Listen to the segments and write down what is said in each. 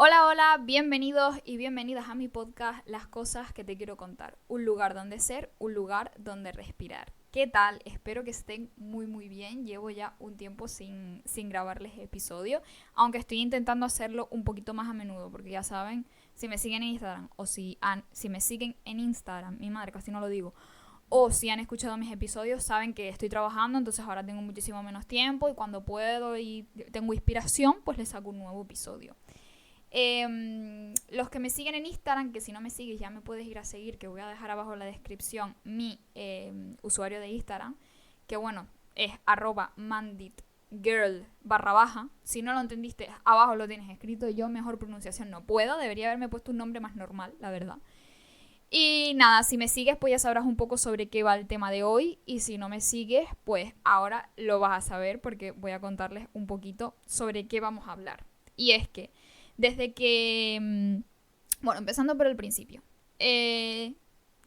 Hola, hola, bienvenidos y bienvenidas a mi podcast Las cosas que te quiero contar. Un lugar donde ser, un lugar donde respirar. ¿Qué tal? Espero que estén muy bien. Llevo ya un tiempo sin grabarles episodio, aunque estoy intentando hacerlo un poquito más a menudo, porque ya saben, si me siguen en Instagram o si me siguen en Instagram, mi madre casi no lo digo, o si han escuchado mis episodios, saben que estoy trabajando, entonces ahora tengo muchísimo menos tiempo y cuando puedo y tengo inspiración, pues les saco un nuevo episodio. Los que me siguen en Instagram, que si no me sigues ya me puedes ir a seguir, que voy a dejar abajo en la descripción mi usuario de Instagram, que bueno, es @manditgirl _. Si no lo entendiste, abajo lo tienes escrito. Yo mejor pronunciación no puedo, debería haberme puesto un nombre más normal, la verdad. Y nada, si me sigues pues ya sabrás un poco sobre qué va el tema de hoy, y si no me sigues pues ahora lo vas a saber porque voy a contarles un poquito sobre qué vamos a hablar. Y es que desde que... Bueno, empezando por el principio.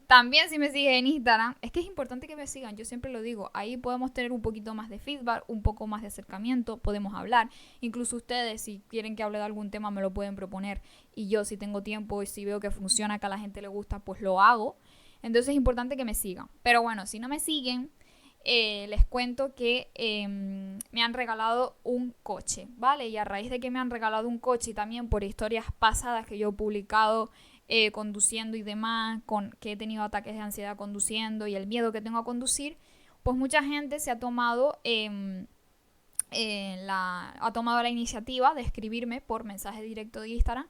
También si me sigues en Instagram, es que es importante que me sigan, yo siempre lo digo, ahí podemos tener un poquito más de feedback, un poco más de acercamiento, podemos hablar, incluso ustedes si quieren que hable de algún tema me lo pueden proponer y yo si tengo tiempo y si veo que funciona, que a la gente le gusta, pues lo hago. Entonces es importante que me sigan. Pero bueno, si no me siguen, les cuento que me han regalado un coche, ¿vale? Y a raíz de que me han regalado un coche y también por historias pasadas que yo he publicado conduciendo y demás, que he tenido ataques de ansiedad conduciendo y el miedo que tengo a conducir, pues mucha gente se ha tomado la iniciativa de escribirme por mensaje directo de Instagram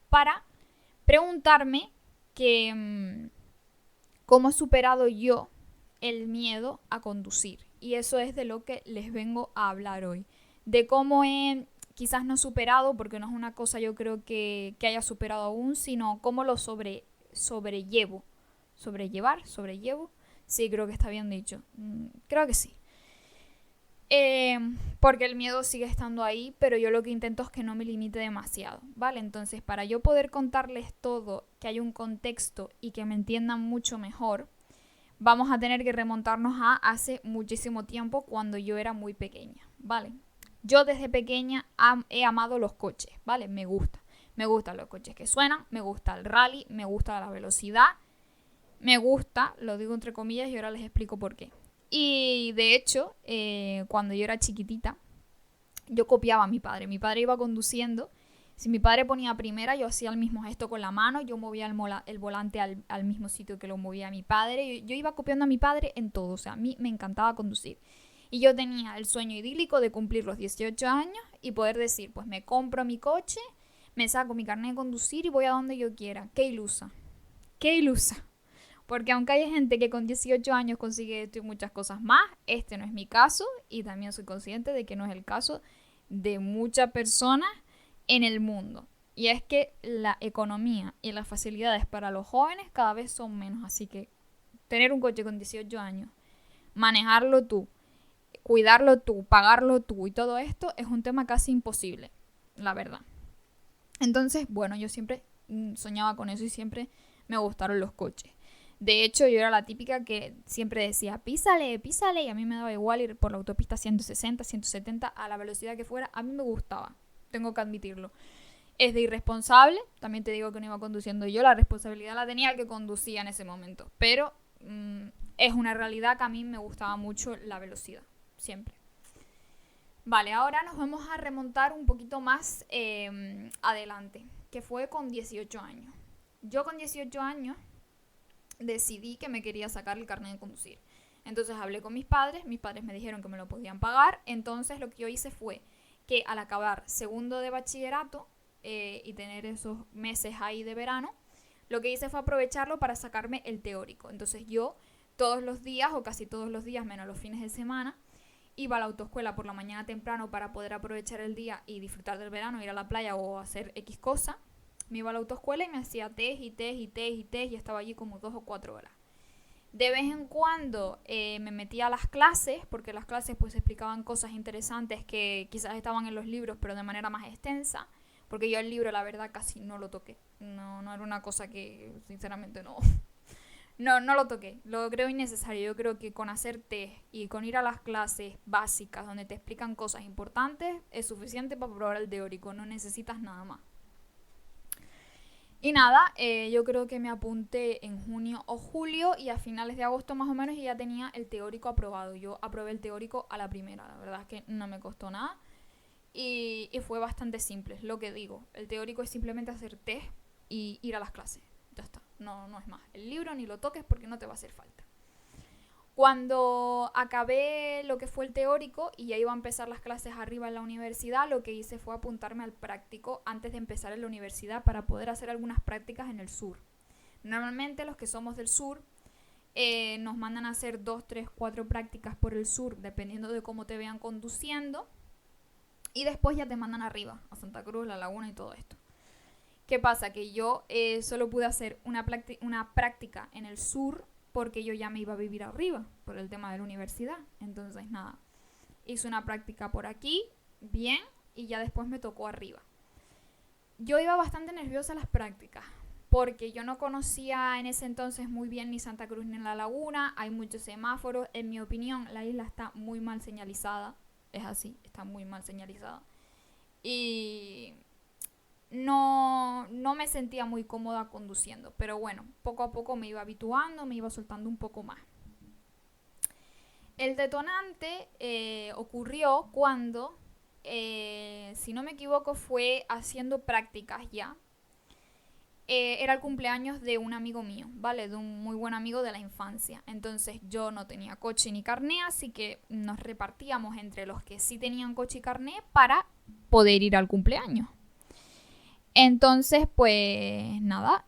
para preguntarme que cómo he superado yo el miedo a conducir. Y eso es de lo que les vengo a hablar hoy. De cómo he quizás no superado, porque no es una cosa yo creo que haya superado aún, sino cómo lo sobrellevo. ¿Sobrellevo? Sí, creo que está bien dicho. Creo que sí. Porque el miedo sigue estando ahí, pero yo lo que intento es que no me limite demasiado, ¿vale? Entonces, para yo poder contarles todo, que haya un contexto y que me entiendan mucho mejor, vamos a tener que remontarnos a hace muchísimo tiempo, cuando yo era muy pequeña, ¿vale? Yo desde pequeña he amado los coches, ¿vale? Me gusta. Me gustan los coches que suenan, me gusta el rally, me gusta la velocidad, me gusta, lo digo entre comillas y ahora les explico por qué. Y de hecho, cuando yo era chiquitita, yo copiaba a mi padre. Mi padre iba conduciendo. Si mi padre ponía primera, yo hacía el mismo gesto con la mano, yo movía el volante al mismo sitio que lo movía mi padre. Yo iba copiando a mi padre en todo, o sea, a mí me encantaba conducir. Y yo tenía el sueño idílico de cumplir los 18 años y poder decir, pues me compro mi coche, me saco mi carnet de conducir y voy a donde yo quiera. Qué ilusa, qué ilusa. Porque aunque hay gente que con 18 años consigue esto y muchas cosas más, este no es mi caso y también soy consciente de que no es el caso de muchas personas en el mundo. Y es que la economía y las facilidades para los jóvenes cada vez son menos. Así que tener un coche con 18 años, manejarlo tú, cuidarlo tú, pagarlo tú y todo esto es un tema casi imposible, la verdad. Entonces, bueno, yo siempre soñaba con eso y siempre me gustaron los coches. De hecho, yo era la típica que siempre decía, písale, písale, y a mí me daba igual ir por la autopista 160, 170, a la velocidad que fuera, a mí me gustaba, tengo que admitirlo. Es de irresponsable, también te digo que no iba conduciendo yo, la responsabilidad la tenía el que conducía en ese momento, pero es una realidad que a mí me gustaba mucho la velocidad, siempre. Vale, ahora nos vamos a remontar un poquito más adelante, que fue con 18 años. Yo con 18 años decidí que me quería sacar el carnet de conducir. Entonces hablé con mis padres me dijeron que me lo podían pagar, entonces lo que yo hice fue que al acabar segundo de bachillerato y tener esos meses ahí de verano, lo que hice fue aprovecharlo para sacarme el teórico. Entonces yo todos los días, o casi todos los días, menos los fines de semana, iba a la autoescuela por la mañana temprano para poder aprovechar el día y disfrutar del verano, ir a la playa o hacer X cosa. Me iba a la autoescuela y me hacía test y test y test y test y estaba allí como 2 o 4 horas. De vez en cuando me metía a las clases, porque las clases pues explicaban cosas interesantes que quizás estaban en los libros, pero de manera más extensa, porque yo el libro la verdad casi no lo toqué. No era una cosa que sinceramente no lo toqué, lo creo innecesario. Yo creo que con hacer test y con ir a las clases básicas donde te explican cosas importantes es suficiente para probar el teórico, no necesitas nada más. Y nada, yo creo que me apunté en junio o julio y a finales de agosto más o menos ya tenía el teórico aprobado. Yo aprobé el teórico a la primera, la verdad es que no me costó nada y fue bastante simple, es lo que digo. El teórico es simplemente hacer test y ir a las clases, ya está, no es más. El libro ni lo toques porque no te va a hacer falta. Cuando acabé lo que fue el teórico y ya iba a empezar las clases arriba en la universidad, lo que hice fue apuntarme al práctico antes de empezar en la universidad para poder hacer algunas prácticas en el sur. Normalmente los que somos del sur nos mandan a hacer 2, 3, 4 prácticas por el sur, dependiendo de cómo te vean conduciendo. Y después ya te mandan arriba, a Santa Cruz, La Laguna y todo esto. ¿Qué pasa? Que yo solo pude hacer una práctica en el sur porque yo ya me iba a vivir arriba por el tema de la universidad. Entonces, nada, hice una práctica por aquí, bien, y ya después me tocó arriba. Yo iba bastante nerviosa a las prácticas porque yo no conocía en ese entonces muy bien ni Santa Cruz ni La Laguna. Hay muchos semáforos. En mi opinión, la isla está muy mal señalizada. Es así, está muy mal señalizada. Y no me sentía muy cómoda conduciendo, pero bueno, poco a poco me iba habituando, me iba soltando un poco más. El detonante ocurrió cuando, si no me equivoco, fue haciendo prácticas ya. Era el cumpleaños de un amigo mío, ¿vale? De un muy buen amigo de la infancia. Entonces yo no tenía coche ni carné, así que nos repartíamos entre los que sí tenían coche y carné para poder ir al cumpleaños. Entonces, pues nada,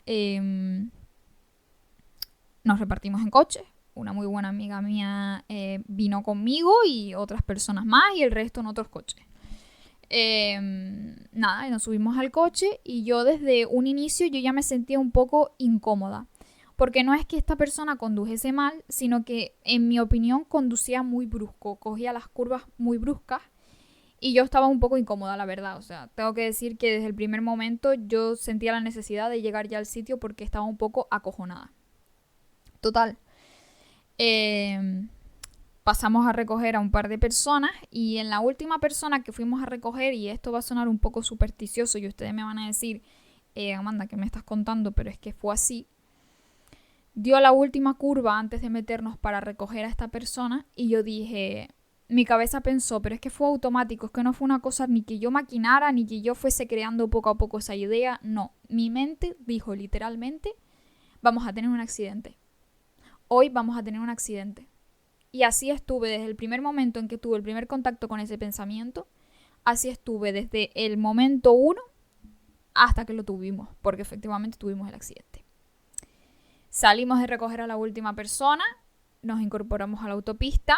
nos repartimos en coches. Una muy buena amiga mía vino conmigo y otras personas más y el resto en otros coches. Nada, nos subimos al coche y yo desde un inicio yo ya me sentía un poco incómoda. Porque no es que esta persona condujese mal, sino que en mi opinión conducía muy brusco, cogía las curvas muy bruscas. Y yo estaba un poco incómoda, la verdad. O sea, tengo que decir que desde el primer momento yo sentía la necesidad de llegar ya al sitio porque estaba un poco acojonada. Total. Pasamos a recoger a un par de personas y en la última persona que fuimos a recoger, y esto va a sonar un poco supersticioso y ustedes me van a decir, Amanda, ¿qué me estás contando? Pero es que fue así. Dio la última curva antes de meternos para recoger a esta persona y yo dije... Mi cabeza pensó, pero es que fue automático, es que no fue una cosa ni que yo maquinara, ni que yo fuese creando poco a poco esa idea. No, mi mente dijo literalmente, vamos a tener un accidente. Hoy vamos a tener un accidente. Y así estuve desde el primer momento en que tuve el primer contacto con ese pensamiento. Así estuve desde el momento 1 hasta que lo tuvimos, porque efectivamente tuvimos el accidente. Salimos de recoger a la última persona, nos incorporamos a la autopista.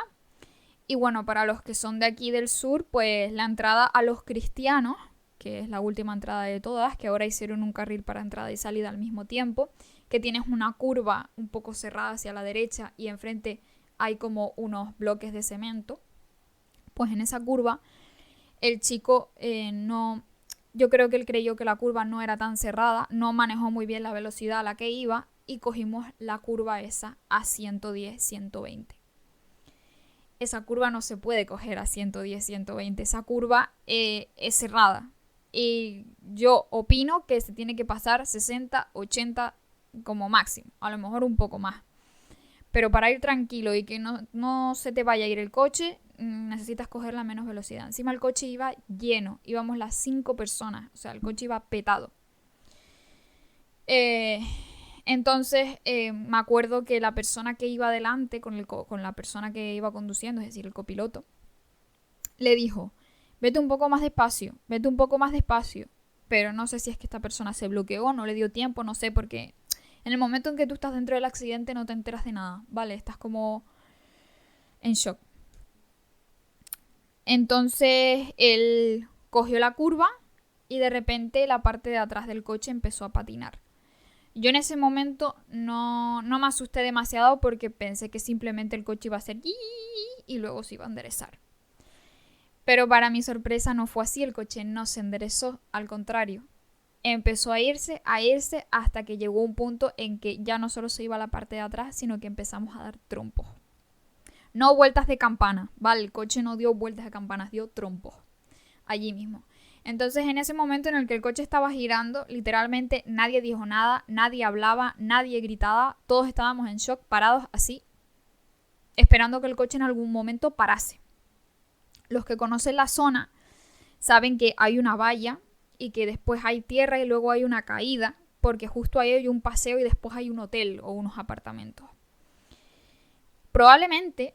Y bueno, para los que son de aquí del sur, pues la entrada a Los Cristianos, que es la última entrada de todas, que ahora hicieron un carril para entrada y salida al mismo tiempo, que tienes una curva un poco cerrada hacia la derecha y enfrente hay como unos bloques de cemento. Pues en esa curva el chico yo creo que él creyó que la curva no era tan cerrada, no manejó muy bien la velocidad a la que iba y cogimos la curva esa a 110, 120. Esa curva no se puede coger a 110, 120. Esa curva es cerrada. Y yo opino que se tiene que pasar 60, 80 como máximo. A lo mejor un poco más. Pero para ir tranquilo y que no se te vaya a ir el coche, necesitas coger la menos velocidad. Encima el coche iba lleno. Íbamos las 5 personas. O sea, el coche iba petado. Entonces me acuerdo que la persona que iba adelante con la persona que iba conduciendo, es decir, el copiloto, le dijo, vete un poco más despacio, vete un poco más despacio. Pero no sé si es que esta persona se bloqueó, no le dio tiempo, no sé, porque en el momento en que tú estás dentro del accidente no te enteras de nada, ¿vale? Estás como en shock. Entonces él cogió la curva y de repente la parte de atrás del coche empezó a patinar. Yo en ese momento no me asusté demasiado porque pensé que simplemente el coche iba a hacer y luego se iba a enderezar. Pero para mi sorpresa no fue así, el coche no se enderezó, al contrario. Empezó a irse hasta que llegó un punto en que ya no solo se iba a la parte de atrás, sino que empezamos a dar trompos. No vueltas de campana, ¿vale? El coche no dio vueltas de campanas, dio trompos. Allí mismo. Entonces, en ese momento en el que el coche estaba girando, literalmente nadie dijo nada, nadie hablaba, nadie gritaba, todos estábamos en shock, parados así, esperando que el coche en algún momento parase. Los que conocen la zona saben que hay una valla y que después hay tierra y luego hay una caída, porque justo ahí hay un paseo y después hay un hotel o unos apartamentos. Probablemente,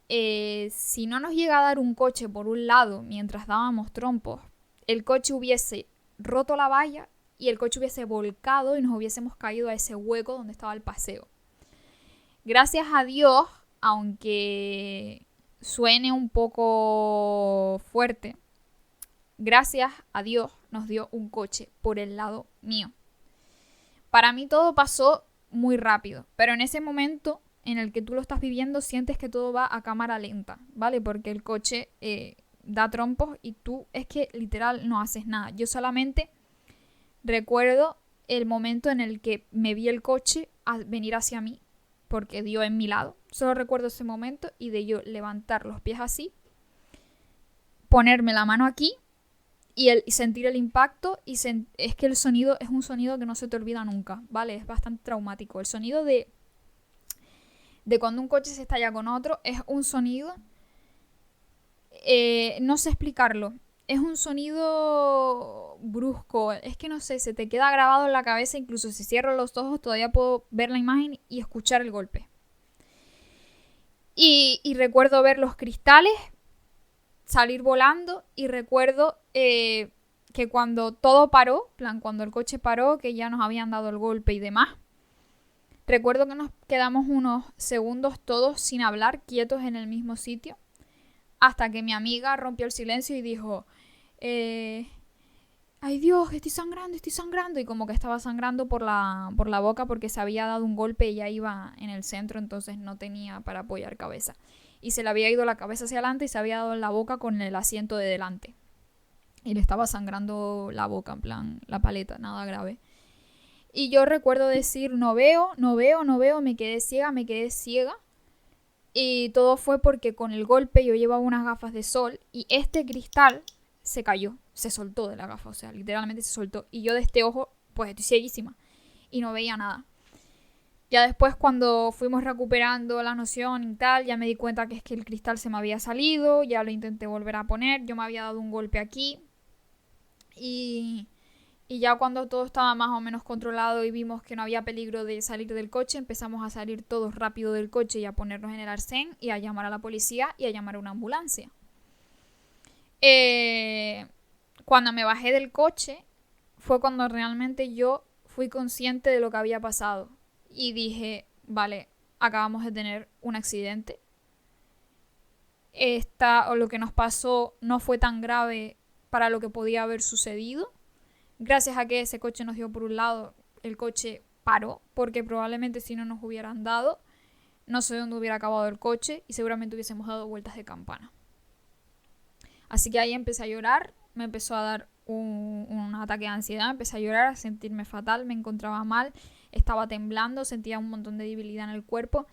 si no nos llega a dar un coche por un lado mientras dábamos trompos, el coche hubiese roto la valla y el coche hubiese volcado y nos hubiésemos caído a ese hueco donde estaba el paseo. Gracias a Dios, aunque suene un poco fuerte, gracias a Dios nos dio un coche por el lado mío. Para mí todo pasó muy rápido, pero en ese momento en el que tú lo estás viviendo sientes que todo va a cámara lenta, ¿vale? Porque el coche da trompos y tú es que literal no haces nada. Yo solamente recuerdo el momento en el que me vi el coche venir hacia mí, porque dio en mi lado. Solo recuerdo ese momento y de yo levantar los pies así, ponerme la mano aquí y sentir el impacto. Y es que el sonido es un sonido que no se te olvida nunca, ¿vale? Es bastante traumático. El sonido de cuando un coche se estalla con otro es un sonido... no sé explicarlo. Es un sonido brusco. Es que no sé, se te queda grabado en la cabeza. Incluso si cierro los ojos todavía puedo ver la imagen y escuchar el golpe. Y recuerdo ver los cristales salir volando. Y recuerdo que cuando todo paró, plan cuando el coche paró, que ya nos habían dado el golpe y demás, recuerdo que nos quedamos unos segundos todos sin hablar, quietos en el mismo sitio. Hasta que mi amiga rompió el silencio y dijo, ay Dios, estoy sangrando. Y como que estaba sangrando por la boca porque se había dado un golpe y ya iba en el centro, entonces no tenía para apoyar cabeza. Y se le había ido la cabeza hacia adelante y se había dado en la boca con el asiento de delante. Y le estaba sangrando la boca, en plan, la paleta, nada grave. Y yo recuerdo decir, no veo, me quedé ciega. Y todo fue porque con el golpe yo llevaba unas gafas de sol y este cristal se cayó, se soltó de la gafa, o sea, literalmente se soltó. Y yo de este ojo, pues estoy cieguísima y no veía nada. Ya después cuando fuimos recuperando la noción y tal, ya me di cuenta que es que el cristal se me había salido, ya lo intenté volver a poner, yo me había dado un golpe aquí y ya cuando todo estaba más o menos controlado y vimos que no había peligro de salir del coche, empezamos a salir todos rápido del coche y a ponernos en el arcén y a llamar a la policía y a llamar a una ambulancia. Cuando me bajé del coche fue cuando realmente yo fui consciente de lo que había pasado y dije, vale, acabamos de tener un accidente. Lo que nos pasó no fue tan grave para lo que podía haber sucedido. Gracias a que ese coche nos dio por un lado, el coche paró, porque probablemente si no nos hubieran dado, no sé dónde hubiera acabado el coche y seguramente hubiésemos dado vueltas de campana. Así que ahí empecé a llorar, me empezó a dar un ataque de ansiedad, empecé a llorar, a sentirme fatal, me encontraba mal, estaba temblando, sentía un montón de debilidad en el cuerpo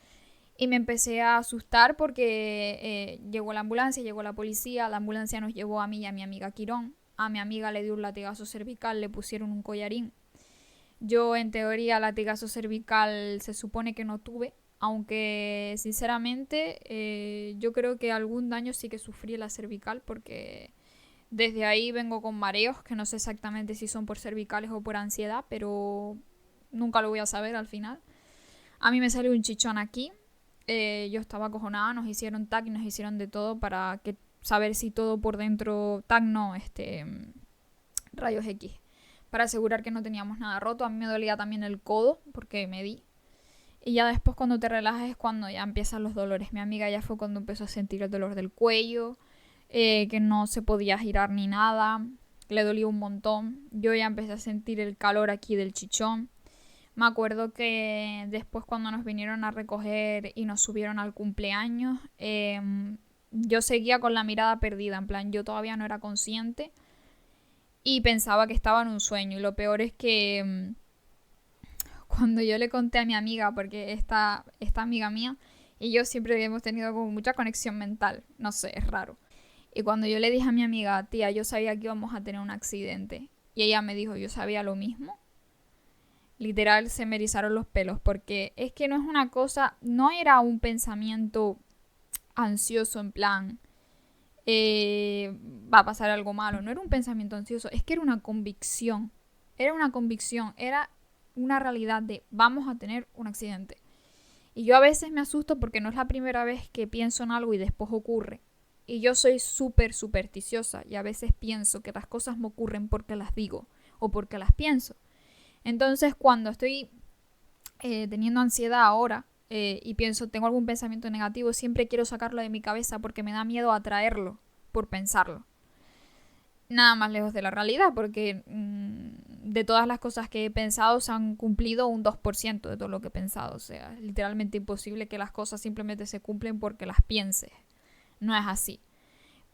y me empecé a asustar porque llegó la ambulancia, llegó la policía, la ambulancia nos llevó a mí y a mi amiga Quirón. A mi amiga le dio un latigazo cervical, le pusieron un collarín. Yo, en teoría, latigazo cervical se supone que no tuve, aunque, sinceramente, yo creo que algún daño sí que sufrí en la cervical, porque desde ahí vengo con mareos, que no sé exactamente si son por cervicales o por ansiedad, pero nunca lo voy a saber al final. A mí me salió un chichón aquí, yo estaba acojonada, nos hicieron TAC y nos hicieron de todo para saber si todo por dentro, rayos X, para asegurar que no teníamos nada roto. A mí me dolía también el codo porque me di. Y ya después cuando te relajas es cuando ya empiezan los dolores. Mi amiga ya fue cuando empezó a sentir el dolor del cuello, que no se podía girar ni nada, le dolía un montón. Yo ya empecé a sentir el calor aquí del chichón. Me acuerdo que después cuando nos vinieron a recoger y nos subieron al cumpleaños, yo seguía con la mirada perdida, en plan, yo todavía no era consciente y pensaba que estaba en un sueño. Y lo peor es que cuando yo le conté a mi amiga, porque esta amiga mía y yo siempre hemos tenido como mucha conexión mental, no sé, es raro. Y cuando yo le dije a mi amiga, tía, yo sabía que íbamos a tener un accidente, y ella me dijo, yo sabía lo mismo, literal se me erizaron los pelos, porque es que no es una cosa, no era un pensamiento ansioso en plan, va a pasar algo malo, no era un pensamiento ansioso, es que era una convicción, era una realidad de vamos a tener un accidente. Y yo a veces me asusto porque no es la primera vez que pienso en algo y después ocurre. Y yo soy súper supersticiosa y a veces pienso que las cosas me ocurren porque las digo o porque las pienso. Entonces cuando estoy teniendo ansiedad ahora y pienso, tengo algún pensamiento negativo, siempre quiero sacarlo de mi cabeza porque me da miedo atraerlo por pensarlo. Nada más lejos de la realidad, porque de todas las cosas que he pensado se han cumplido un 2% de todo lo que he pensado. O sea, es literalmente imposible que las cosas simplemente se cumplen porque las pienses. No es así.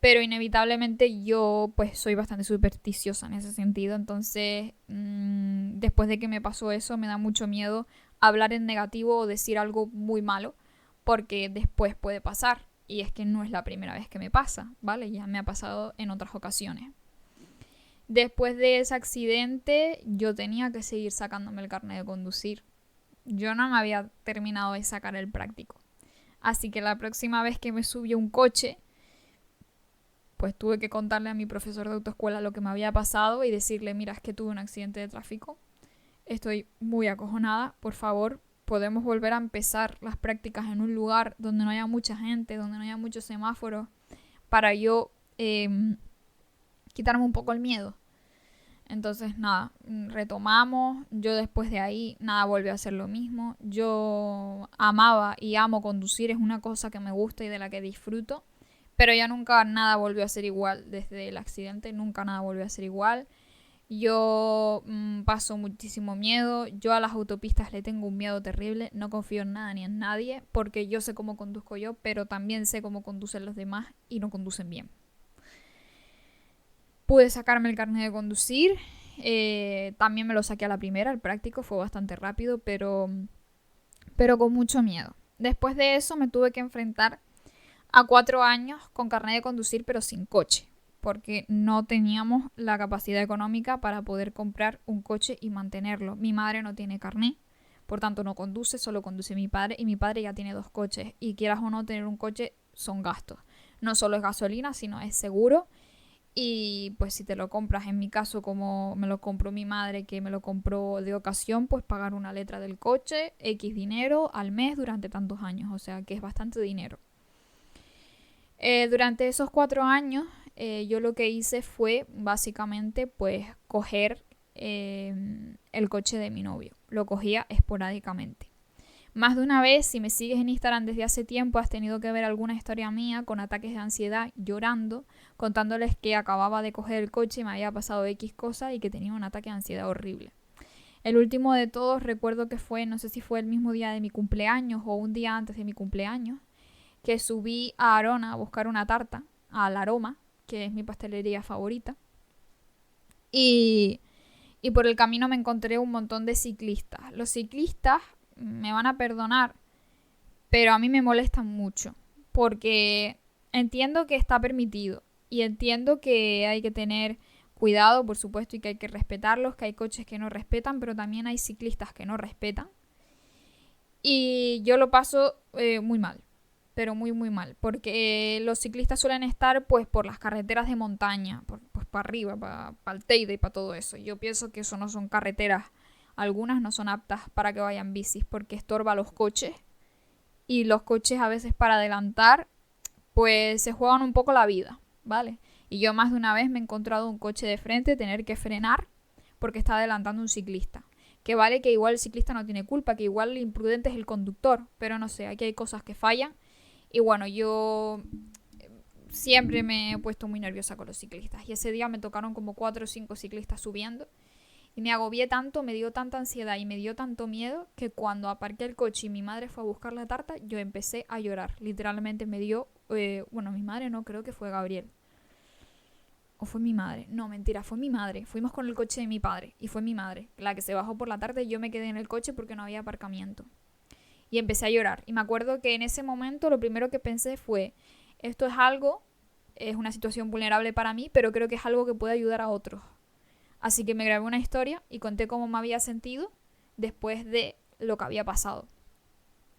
Pero inevitablemente yo pues soy bastante supersticiosa en ese sentido. Entonces, después de que me pasó eso, me da mucho miedo hablar en negativo o decir algo muy malo, porque después puede pasar. Y es que no es la primera vez que me pasa, ¿vale? Ya me ha pasado en otras ocasiones. Después de ese accidente, yo tenía que seguir sacándome el carnet de conducir. Yo no me había terminado de sacar el práctico. Así que la próxima vez que me subió un coche, pues tuve que contarle a mi profesor de autoescuela lo que me había pasado y decirle, mira, es que tuve un accidente de tráfico. Estoy muy acojonada. Por favor, podemos volver a empezar las prácticas en un lugar donde no haya mucha gente, donde no haya muchos semáforos, para yo quitarme un poco el miedo. Entonces nada, retomamos. Yo después de ahí nada volvió a ser lo mismo. Yo amaba y amo conducir, es una cosa que me gusta y de la que disfruto, pero ya nunca nada volvió a ser igual. Desde el accidente nunca nada volvió a ser igual. Yo paso muchísimo miedo. Yo a las autopistas le tengo un miedo terrible. No confío en nada ni en nadie, porque yo sé cómo conduzco yo, pero también sé cómo conducen los demás y no conducen bien. Pude sacarme el carnet de conducir. También me lo saqué a la primera, el práctico fue bastante rápido, pero con mucho miedo. Después de eso me tuve que enfrentar a 4 años con carnet de conducir, pero sin coche, porque no teníamos la capacidad económica para poder comprar un coche y mantenerlo. Mi madre no tiene carnet, por tanto no conduce, solo conduce mi padre, y mi padre ya tiene 2 coches, y quieras o no, tener un coche son gastos. No solo es gasolina, sino es seguro. Y pues si te lo compras, en mi caso como me lo compró mi madre, que me lo compró de ocasión, pues pagar una letra del coche, X dinero al mes durante tantos años, o sea que es bastante dinero. Durante esos 4 años yo lo que hice fue básicamente pues coger el coche de mi novio, lo cogía esporádicamente. Más de una vez, si me sigues en Instagram desde hace tiempo, has tenido que ver alguna historia mía con ataques de ansiedad, llorando, contándoles que acababa de coger el coche y me había pasado X cosa y que tenía un ataque de ansiedad horrible. El último de todos recuerdo que fue, no sé si fue el mismo día de mi cumpleaños o un día antes de mi cumpleaños, que subí a Arona a buscar una tarta, a La Aroma, que es mi pastelería favorita. Y por el camino me encontré un montón de ciclistas. Los ciclistas me van a perdonar, pero a mí me molestan mucho, porque entiendo que está permitido y entiendo que hay que tener cuidado, por supuesto, y que hay que respetarlos, que hay coches que no respetan, pero también hay ciclistas que no respetan. Y yo lo paso muy mal, pero muy muy mal, porque los ciclistas suelen estar pues por las carreteras de montaña, pues para arriba, para el Teide y para todo eso. Yo pienso que eso no son carreteras. Algunas no son aptas para que vayan bicis porque estorba los coches. Y los coches a veces para adelantar, pues se juegan un poco la vida, ¿vale? Y yo más de una vez me he encontrado un coche de frente, tener que frenar porque está adelantando un ciclista. Que vale que igual el ciclista no tiene culpa, que igual el imprudente es el conductor. Pero no sé, aquí hay cosas que fallan. Y bueno, yo siempre me he puesto muy nerviosa con los ciclistas. Y ese día me tocaron como 4 o 5 ciclistas subiendo. Y me agobié tanto, me dio tanta ansiedad y me dio tanto miedo que cuando aparqué el coche y mi madre fue a buscar la tarta, yo empecé a llorar. Literalmente me dio... bueno, mi madre no, creo que fue Gabriel. ¿O fue mi madre? No, mentira, fue mi madre. Fuimos con el coche de mi padre y fue mi madre la que se bajó por la tarde y yo me quedé en el coche porque no había aparcamiento. Y empecé a llorar. Y me acuerdo que en ese momento lo primero que pensé fue, esto es algo es una situación vulnerable para mí, pero creo que es algo que puede ayudar a otros. Así que me grabé una historia y conté cómo me había sentido después de lo que había pasado.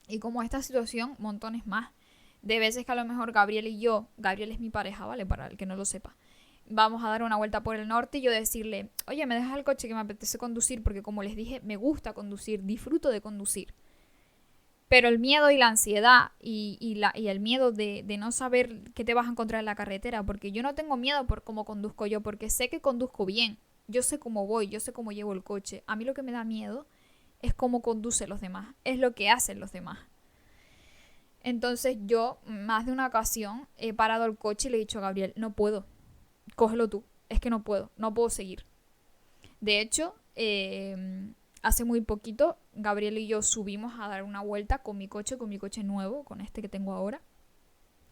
Y como esta situación, montones más. De veces que a lo mejor Gabriel y yo, Gabriel es mi pareja, ¿vale? Para el que no lo sepa. Vamos a dar una vuelta por el norte y yo decirle, oye, me dejas el coche que me apetece conducir, porque como les dije, me gusta conducir, disfruto de conducir. Pero el miedo y la ansiedad y el miedo de no saber qué te vas a encontrar en la carretera, porque yo no tengo miedo por cómo conduzco yo, porque sé que conduzco bien, yo sé cómo voy, yo sé cómo llevo el coche. A mí lo que me da miedo es cómo conducen los demás, es lo que hacen los demás. Entonces yo, más de una ocasión, he parado el coche y le he dicho a Gabriel, no puedo, cógelo tú, es que no puedo seguir. De hecho, hace muy poquito, Gabriel y yo subimos a dar una vuelta con mi coche nuevo, con este que tengo ahora.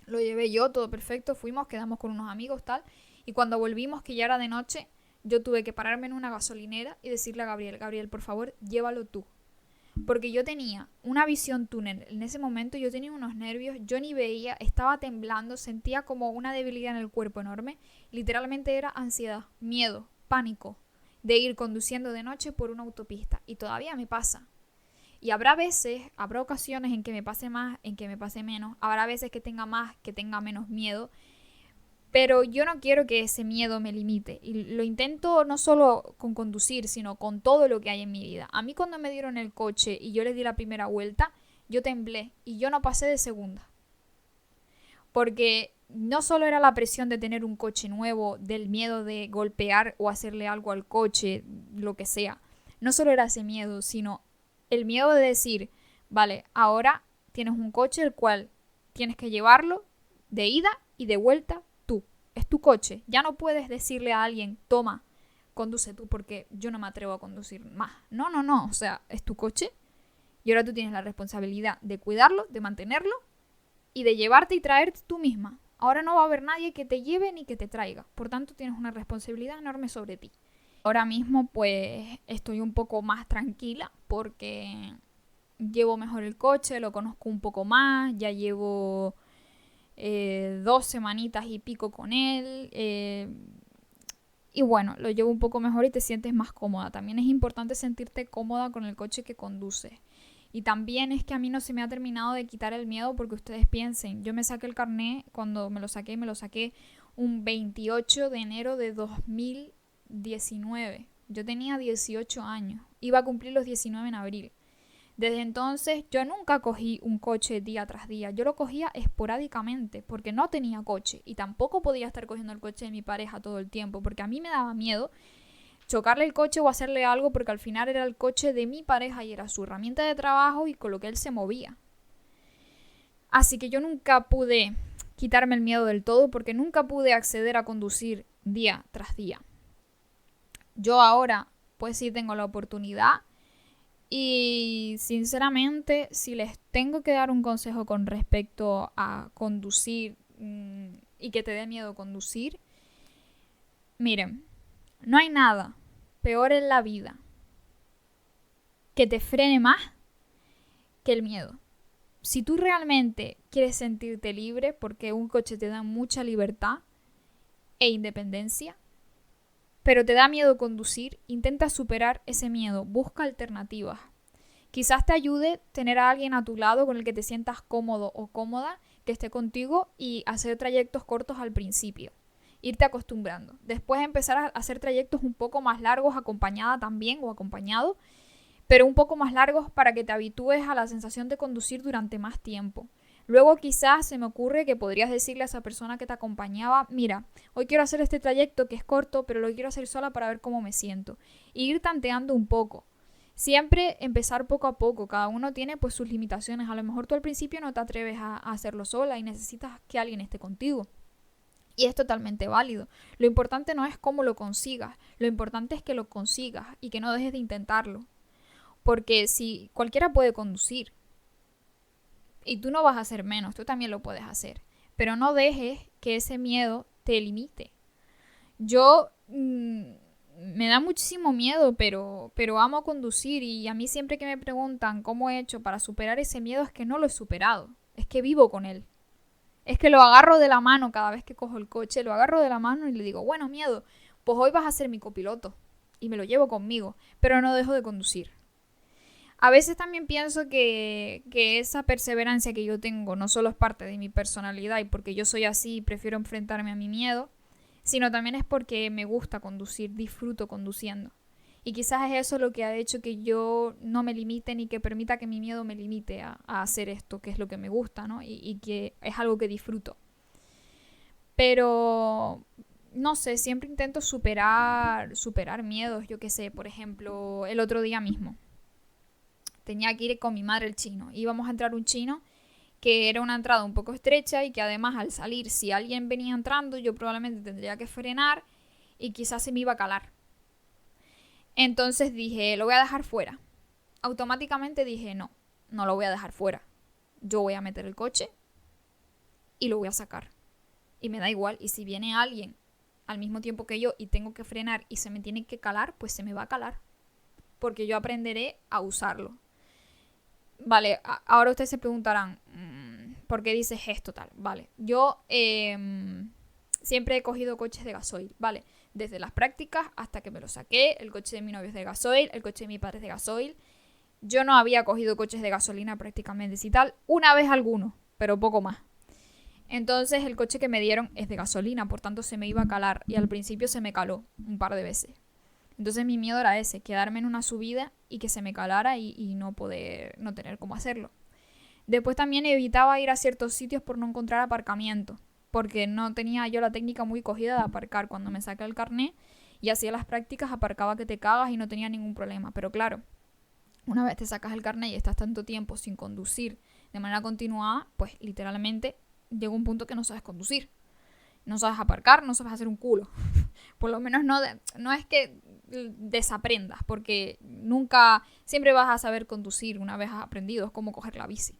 Lo llevé yo, todo perfecto, fuimos, quedamos con unos amigos, tal. Y cuando volvimos, que ya era de noche, yo tuve que pararme en una gasolinera y decirle a Gabriel, Gabriel, por favor, llévalo tú. Porque yo tenía una visión túnel. En ese momento yo tenía unos nervios, yo ni veía, estaba temblando, sentía como una debilidad en el cuerpo enorme. Literalmente era ansiedad, miedo, pánico de ir conduciendo de noche por una autopista. Y todavía me pasa. Y habrá veces, habrá ocasiones en que me pase más, en que me pase menos. Habrá veces que tenga más, que tenga menos miedo. Pero yo no quiero que ese miedo me limite. Y lo intento no solo con conducir, sino con todo lo que hay en mi vida. A mí cuando me dieron el coche y yo les di la primera vuelta, yo temblé y yo no pasé de segunda. Porque no solo era la presión de tener un coche nuevo, del miedo de golpear o hacerle algo al coche, lo que sea. No solo era ese miedo, sino el miedo de decir, vale, ahora tienes un coche el cual tienes que llevarlo de ida y de vuelta tú. Es tu coche. Ya no puedes decirle a alguien, toma, conduce tú porque yo no me atrevo a conducir más. No. O sea, es tu coche y ahora tú tienes la responsabilidad de cuidarlo, de mantenerlo y de llevarte y traerte tú misma. Ahora no va a haber nadie que te lleve ni que te traiga. Por tanto, tienes una responsabilidad enorme sobre ti. Ahora mismo, pues, estoy un poco más tranquila porque llevo mejor el coche, lo conozco un poco más, ya llevo 2 semanitas y pico con él. Y bueno, lo llevo un poco mejor y te sientes más cómoda. También es importante sentirte cómoda con el coche que conduces. Y también es que a mí no se me ha terminado de quitar el miedo porque ustedes piensen, yo me saqué el carné, cuando me lo saqué un 28 de enero de 2019. Yo tenía 18 años, iba a cumplir los 19 en abril. Desde entonces yo nunca cogí un coche día tras día, yo lo cogía esporádicamente porque no tenía coche y tampoco podía estar cogiendo el coche de mi pareja todo el tiempo porque a mí me daba miedo chocarle el coche o hacerle algo porque al final era el coche de mi pareja y era su herramienta de trabajo y con lo que él se movía. Así que yo nunca pude quitarme el miedo del todo porque nunca pude acceder a conducir día tras día. Yo ahora pues sí tengo la oportunidad y sinceramente si les tengo que dar un consejo con respecto a conducir y que te dé miedo conducir, miren, no hay nada peor en la vida que te frene más que el miedo. Si tú realmente quieres sentirte libre, porque un coche te da mucha libertad e independencia, pero te da miedo conducir, intenta superar ese miedo, busca alternativas. Quizás te ayude tener a alguien a tu lado con el que te sientas cómodo o cómoda, que esté contigo y hacer trayectos cortos al principio. Irte acostumbrando. Después empezar a hacer trayectos un poco más largos, acompañada también o acompañado, pero un poco más largos para que te habitúes a la sensación de conducir durante más tiempo. Luego quizás se me ocurre que podrías decirle a esa persona que te acompañaba, mira, hoy quiero hacer este trayecto que es corto, pero lo quiero hacer sola para ver cómo me siento. Y ir tanteando un poco. Siempre empezar poco a poco, cada uno tiene pues sus limitaciones. A lo mejor tú al principio no te atreves a hacerlo sola y necesitas que alguien esté contigo. Y es totalmente válido. Lo importante no es cómo lo consigas, lo importante es que lo consigas y que no dejes de intentarlo. Porque si cualquiera puede conducir y tú no vas a hacer menos, tú también lo puedes hacer. Pero no dejes que ese miedo te limite. Yo me da muchísimo miedo, pero amo conducir y a mí siempre que me preguntan cómo he hecho para superar ese miedo es que no lo he superado, es que vivo con él. Es que lo agarro de la mano cada vez que cojo el coche, lo agarro de la mano y le digo, bueno, miedo, pues hoy vas a ser mi copiloto. Y me lo llevo conmigo, pero no dejo de conducir. A veces también pienso que esa perseverancia que yo tengo no solo es parte de mi personalidad y porque yo soy así y prefiero enfrentarme a mi miedo, sino también es porque me gusta conducir, disfruto conduciendo. Y quizás es eso lo que ha hecho que yo no me limite ni que permita que mi miedo me limite a hacer esto, que es lo que me gusta, ¿no? Y que es algo que disfruto. Pero, no sé, siempre intento superar miedos, yo qué sé, por ejemplo, el otro día mismo. Tenía que ir con mi madre al chino. Íbamos a entrar un chino que era una entrada un poco estrecha y que además al salir, si alguien venía entrando, yo probablemente tendría que frenar y quizás se me iba a calar. Entonces dije, lo voy a dejar fuera. Automáticamente dije, no lo voy a dejar fuera. Yo voy a meter el coche y lo voy a sacar. Y me da igual. Y si viene alguien al mismo tiempo que yo y tengo que frenar y se me tiene que calar, pues se me va a calar. Porque yo aprenderé a usarlo. Vale, ahora ustedes se preguntarán, ¿por qué dices esto tal? Vale, yo siempre he cogido coches de gasoil, ¿vale? Desde las prácticas hasta que me lo saqué, el coche de mi novio es de gasoil, el coche de mi padre es de gasoil. Yo no había cogido coches de gasolina prácticamente, si tal, una vez alguno, pero poco más. Entonces el coche que me dieron es de gasolina, por tanto se me iba a calar y al principio se me caló un par de veces. Entonces mi miedo era ese, quedarme en una subida y que se me calara y no tener cómo hacerlo. Después también evitaba ir a ciertos sitios por no encontrar aparcamiento, porque no tenía yo la técnica muy cogida de aparcar. Cuando me saqué el carnet y hacía las prácticas, aparcaba que te cagas y no tenía ningún problema. Pero claro, una vez te sacas el carnet y estás tanto tiempo sin conducir de manera continuada, pues literalmente llega un punto que no sabes conducir. No sabes aparcar, no sabes hacer un culo. Por lo menos no es que desaprendas, porque siempre vas a saber conducir una vez has aprendido, es como coger la bici.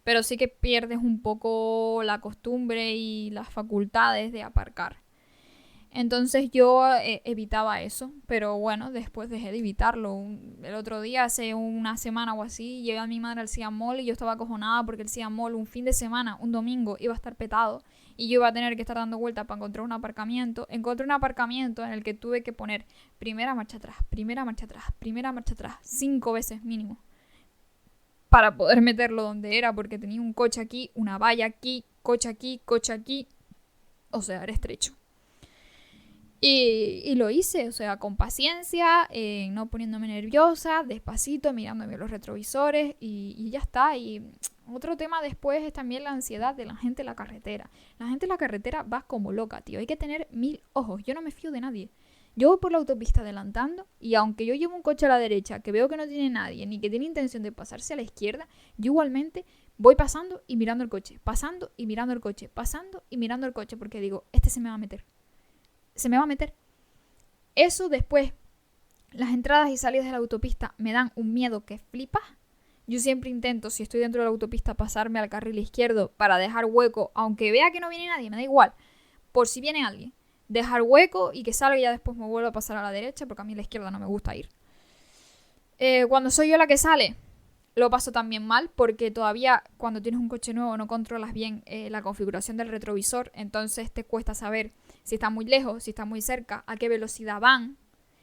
Pero sí que pierdes un poco la costumbre y las facultades de aparcar. Entonces yo evitaba eso, pero bueno, después dejé de evitarlo. El otro día, hace una semana o así, llevé a mi madre al Siam Mall y yo estaba acojonada porque el Siam Mall un fin de semana, un domingo, iba a estar petado y yo iba a tener que estar dando vueltas para encontrar un aparcamiento. Encontré un aparcamiento en el que tuve que poner primera marcha atrás, primera marcha atrás, primera marcha atrás, 5 veces mínimo, para poder meterlo donde era, porque tenía un coche aquí, una valla aquí, coche aquí, coche aquí. O sea, era estrecho. Y lo hice, o sea, con paciencia, no poniéndome nerviosa, despacito, mirándome los retrovisores y ya está. Y otro tema después es también la ansiedad de la gente en la carretera. La gente en la carretera va como loca, tío. Hay que tener 1000 ojos. Yo no me fío de nadie. Yo voy por la autopista adelantando y aunque yo llevo un coche a la derecha que veo que no tiene nadie ni que tiene intención de pasarse a la izquierda, yo igualmente voy pasando y mirando el coche, pasando y mirando el coche, pasando y mirando el coche porque digo, este se me va a meter. Se me va a meter. Eso después, las entradas y salidas de la autopista me dan un miedo que flipas. Yo siempre intento, si estoy dentro de la autopista, pasarme al carril izquierdo para dejar hueco, aunque vea que no viene nadie, me da igual. Por si viene alguien, dejar hueco y que salga y ya después me vuelvo a pasar a la derecha, porque a mí a la izquierda no me gusta ir. Cuando soy yo la que sale, lo paso también mal, porque todavía cuando tienes un coche nuevo no controlas bien la configuración del retrovisor, entonces te cuesta saber si está muy lejos, si está muy cerca, a qué velocidad van,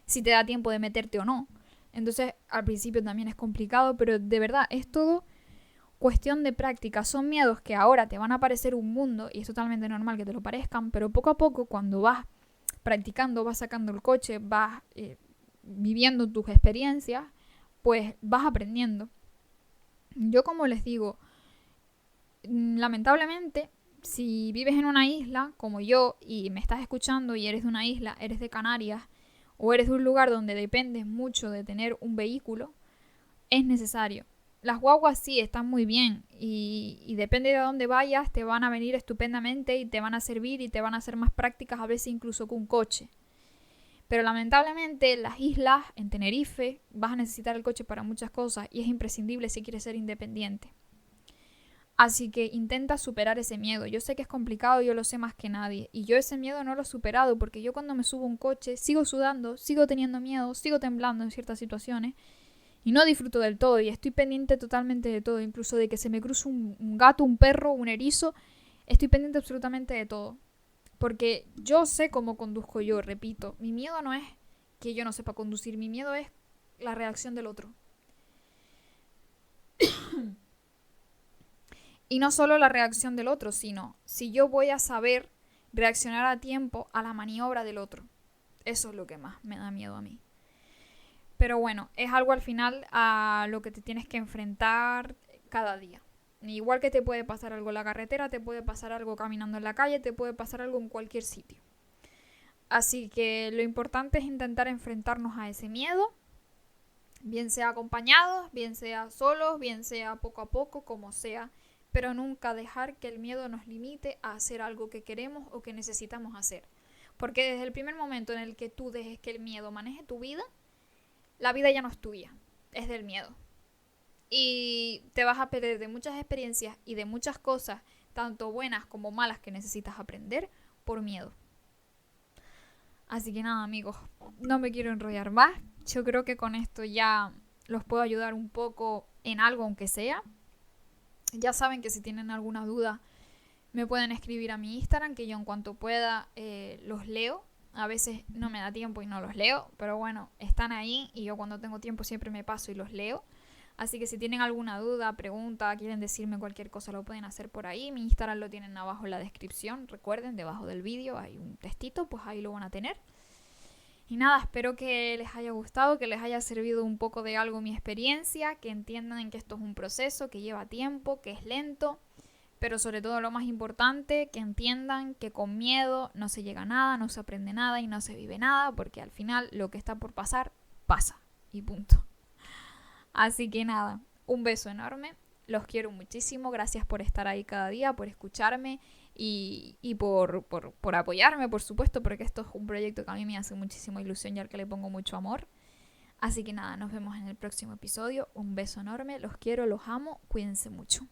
si te da tiempo de meterte o no. Entonces al principio también es complicado, pero de verdad es todo cuestión de práctica. Son miedos que ahora te van a parecer un mundo y es totalmente normal que te lo parezcan, pero poco a poco cuando vas practicando, vas sacando el coche, vas viviendo tus experiencias, pues vas aprendiendo. Yo, como les digo, lamentablemente, si vives en una isla como yo y me estás escuchando y eres de una isla, eres de Canarias o eres de un lugar donde dependes mucho de tener un vehículo, es necesario. Las guaguas sí están muy bien y depende de dónde vayas, te van a venir estupendamente y te van a servir y te van a hacer más prácticas a veces incluso que un coche. Pero lamentablemente en las islas, en Tenerife, vas a necesitar el coche para muchas cosas y es imprescindible si quieres ser independiente. Así que intenta superar ese miedo. Yo sé que es complicado, yo lo sé más que nadie. Y yo ese miedo no lo he superado porque yo cuando me subo a un coche sigo sudando, sigo teniendo miedo, sigo temblando en ciertas situaciones y no disfruto del todo y estoy pendiente totalmente de todo, incluso de que se me cruce un gato, un perro, un erizo. Estoy pendiente absolutamente de todo. Porque yo sé cómo conduzco yo, repito. Mi miedo no es que yo no sepa conducir, mi miedo es la reacción del otro. Y no solo la reacción del otro, sino si yo voy a saber reaccionar a tiempo a la maniobra del otro. Eso es lo que más me da miedo a mí. Pero bueno, es algo al final a lo que te tienes que enfrentar cada día. Igual que te puede pasar algo en la carretera, te puede pasar algo caminando en la calle, te puede pasar algo en cualquier sitio. Así que lo importante es intentar enfrentarnos a ese miedo, bien sea acompañados, bien sea solos, bien sea poco a poco, como sea, pero nunca dejar que el miedo nos limite a hacer algo que queremos o que necesitamos hacer. Porque desde el primer momento en el que tú dejes que el miedo maneje tu vida, la vida ya no es tuya, es del miedo. Y te vas a perder de muchas experiencias y de muchas cosas, tanto buenas como malas, que necesitas aprender por miedo. Así que nada, amigos, no me quiero enrollar más. Yo creo que con esto ya los puedo ayudar un poco en algo, aunque sea. Ya saben que si tienen alguna duda me pueden escribir a mi Instagram, que yo en cuanto pueda los leo. A veces no me da tiempo y no los leo, pero bueno, están ahí y yo cuando tengo tiempo siempre me paso y los leo. Así que si tienen alguna duda, pregunta, quieren decirme cualquier cosa, lo pueden hacer por ahí. Mi Instagram lo tienen abajo en la descripción. Recuerden, debajo del vídeo hay un textito, pues ahí lo van a tener. Y nada, espero que les haya gustado, que les haya servido un poco de algo mi experiencia, que entiendan que esto es un proceso, que lleva tiempo, que es lento, pero sobre todo lo más importante, que entiendan que con miedo no se llega a nada, no se aprende nada y no se vive nada, porque al final lo que está por pasar, pasa. Y punto. Así que nada, un beso enorme, los quiero muchísimo, gracias por estar ahí cada día, por escucharme y por apoyarme, por supuesto, porque esto es un proyecto que a mí me hace muchísima ilusión y al que le pongo mucho amor. Así que nada, nos vemos en el próximo episodio, un beso enorme, los quiero, los amo, cuídense mucho.